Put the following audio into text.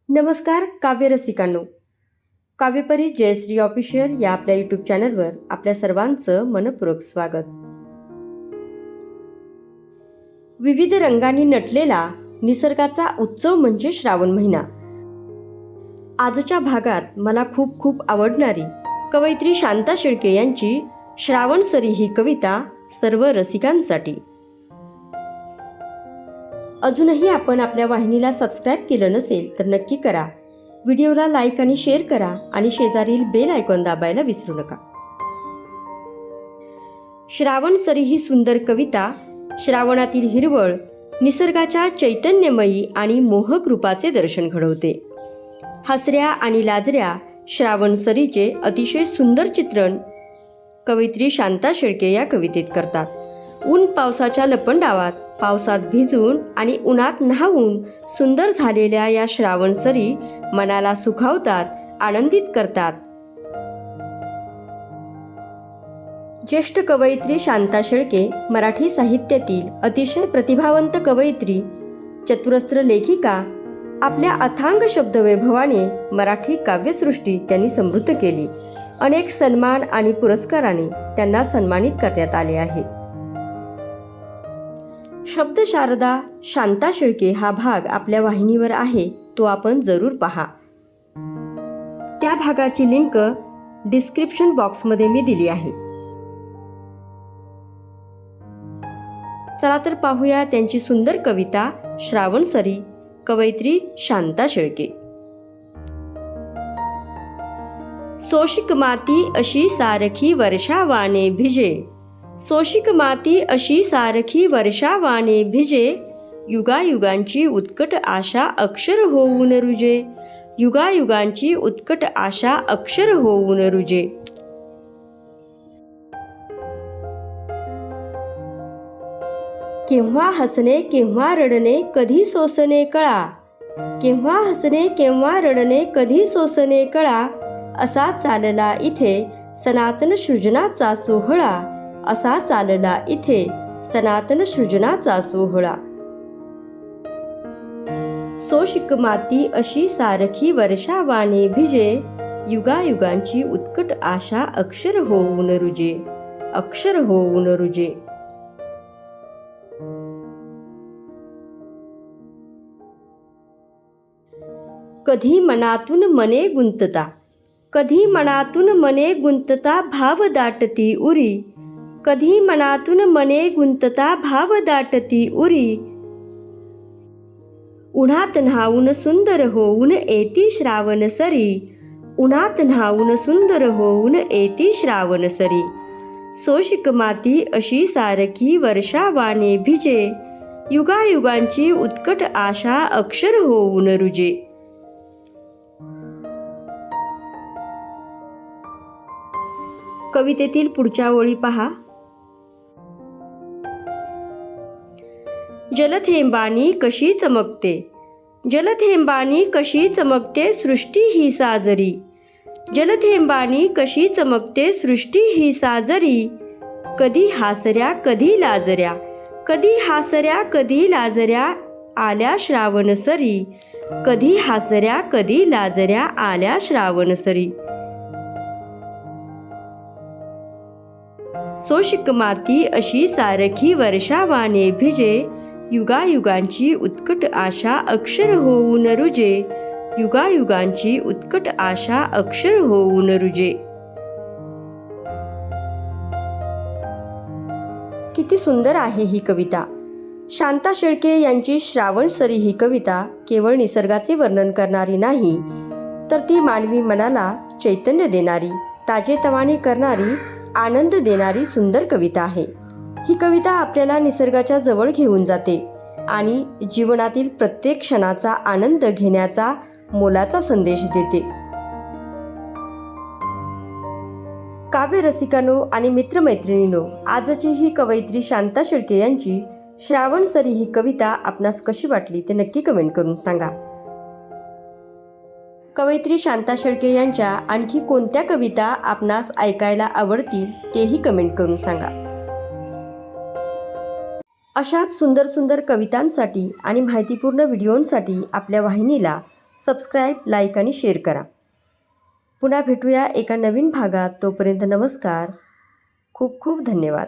नमस्कार काव्य रसिकांनो, काव्यपरी जयश्री ऑफिशियल या आपल्या यूट्यूब चॅनलवर आपल्या सर्वांचं मनपूर्वक स्वागत. विविध रंगांनी नटलेला निसर्गाचा उत्सव म्हणजे श्रावण महिना. आजच्या भागात मला खूप खूप आवडणारी कवयित्री शांता शेळके यांची श्रावण सरी ही कविता सर्व रसिकांसाठी. अजूनही आपण आपल्या वाहिनीला सबस्क्राईब केलं नसेल तर नक्की करा. व्हिडिओला लाईक आणि शेअर करा आणि शेजारील बेल आयकॉन दाबायला विसरू नका. श्रावण सरी ही सुंदर कविता श्रावणातील हिरवळ, निसर्गाच्या चैतन्यमयी आणि मोहक रूपाचे दर्शन घडवते. हसऱ्या आणि लाजऱ्या श्रावण सरीचे अतिशय सुंदर चित्रण कवयित्री शांता शेळके या कवितेत करतात. ऊन पावसाच्या लपंडावात पावसात भिजून आणि उन्हात न्हावून सुंदर झालेल्या या श्रावण सरी मनाला सुखावतात, आनंदित करतात. ज्येष्ठ कवयित्री शांता शेळके मराठी साहित्यातील अतिशय प्रतिभावंत कवयित्री, चतुरस्त्र लेखिका. आपल्या अथांग शब्दवैभवाने मराठी काव्यसृष्टी त्यांनी समृद्ध केली. अनेक सन्मान आणि पुरस्काराने त्यांना सन्मानित करण्यात आले आहे. शब्द शारदा शांता शेळके हा भाग आपल्या वाहिनीवर आहे, तो आपण जरूर पहा. त्या भागाची लिंक डिस्क्रिप्शन बॉक्समध्ये मी दिली आहे. चला तर पाहूया त्यांची सुंदर कविता श्रावण सरी, कवयित्री शांता शेळके. सोशिक माती अशी सारखी वर्षावाने भिजे, सोशिक माती अशी सारखी वर्षावाने भिजे, युगायुगांची उत्कट आशा अक्षर होऊन रुजे, युगायुगांची उत्कट आशा अक्षर होऊन रुजे. केव्हा हसणे केव्हा रडणे कधी सोसणे कळा, केव्हा हसणे केव्हा रडणे कधी सोसणे कळा, असा चालला इथे सनातन सृजनाचा सोहळा, असा चालला इथे सनातन सृजनाचा सोहळा. सोशिक माती अशी सारखी वर्षावाने भिजे, युगायुगांची उत्कट आशा अक्षर होऊन रुजे, अक्षर होऊन रुजे. कधी मनातून मने गुंतता, कधी मनातून मने गुंतता भाव दाटती उरी, कधी मनातून मने गुंतता भाव दाटती उरी. उन्हात न्हावून सुंदर होऊन येती श्रावण सरी, उन्हात न्हावून सुंदर होऊन येती श्रावण सरी. सोशिक माती अशी सारखी वर्षावाने भिजे, युगायुगांची उत्कट आशा अक्षर होऊन रुजे. कवितेतील पुढच्या ओळी पहा. जलथेंबानी कशी चमकते, जलथेंबानी कशी चमकते सृष्टी ही साजरी, जलथेंबानी कशी चमकते सृष्टी ही साजरी. कधी हासऱ्या कधी लाजऱ्या, कधी हासऱ्या कधी लाजऱ्या आल्या श्रावण सरी, कधी हासऱ्या कधी लाजऱ्या आल्या श्रावण सरी. सोशिक माती अशी सारखी वर्षावाने भिजे, युगायुगांची उत्कट आशा अक्षर होऊन रुजे, युगायुगांची उत्कट आशा अक्षर होऊन रुजे. किती सुंदर आहे ही कविता. शांता शेळके यांची श्रावण सरी ही कविता केवळ निसर्गाचे वर्णन करणारी नाही, तर ती मानवी मनाला चैतन्य देणारी, ताजेतवाने करणारी, आनंद देणारी सुंदर कविता आहे. ही कविता आपल्याला निसर्गाच्या जवळ घेऊन जाते आणि जीवनातील प्रत्येक क्षणाचा आनंद घेण्याचा मोलाचा संदेश देते. काव्य रसिकांनो आणि मित्रमैत्रिणींनो, आजची ही कवयित्री शांता शेळके यांची श्रावण सरी ही कविता आपणास कशी वाटली ते नक्की कमेंट करून सांगा. कवयित्री शांता शेळके यांच्या आणखी कोणत्या कविता आपणास ऐकायला आवडतील तेही कमेंट करून सांगा. अशाच सुंदर सुंदर कवितांसाठी आणि माहितीपूर्ण व्हिडिओंसाठी आपल्या वाहिनीला सबस्क्राईब, लाईक आणि शेअर करा. पुन्हा भेटूया एका नवीन भागात. तोपर्यंत नमस्कार. खूप खूप धन्यवाद.